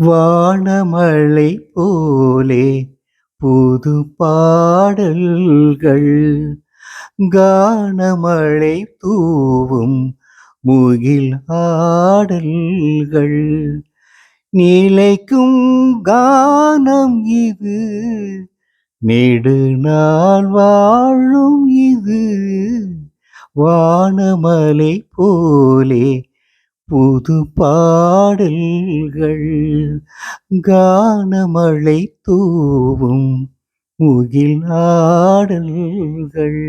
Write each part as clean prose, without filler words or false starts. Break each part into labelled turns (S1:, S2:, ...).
S1: வானமழை போலே புது பாடல்கள் கானமழை தூவும் முகில் ஆடல்கள் நிலைக்கும் கானம் இது நெடுநாள் வாழும் இது வானமலை போலே புது பாடல்கள் கானமழை தூவும் முகில் ஆடல்கள்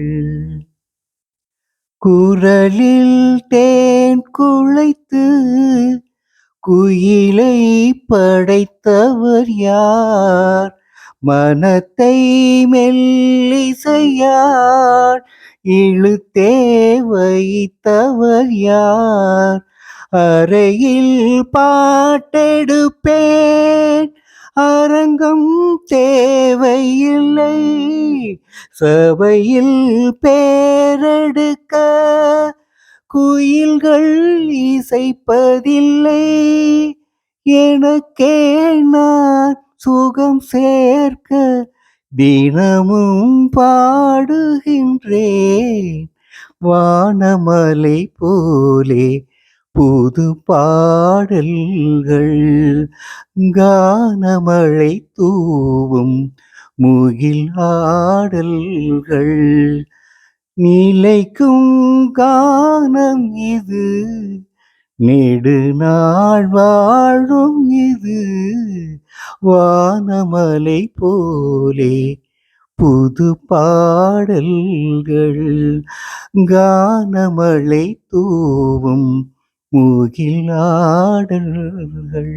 S1: குரலில் தேன் குழைத்து குயிலை படைத்தவர் யார் மனத்தை மெல்லிசையார் இழுத்தே வைத்தவர் யார் அறையில் பாட்டெடுப்பேன் அரங்கம் தேவையில்லை சபையில் பேரெடுக்க குயில்கள் இசைப்பதில்லை எனக்கே நான் சுகம் சேர்க்க தினமும் பாடுகின்றேன் வானமலை போலே புது பாடல்கள் கானமழை தூவும் முகில் ஆடல்கள் நிலைக்கும் கானம் இது நெடுநாள் வாழும் இது வானமலை போலே புது பாடல்கள் கானமழை தூவும் முகில் ஆடல்கள்.